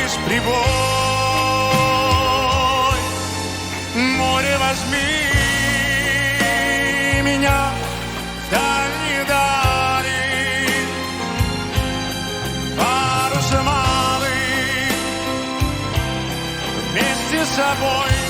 лишь прибой. Море, возьми меня в дальние дали, парус малый вместе с собой.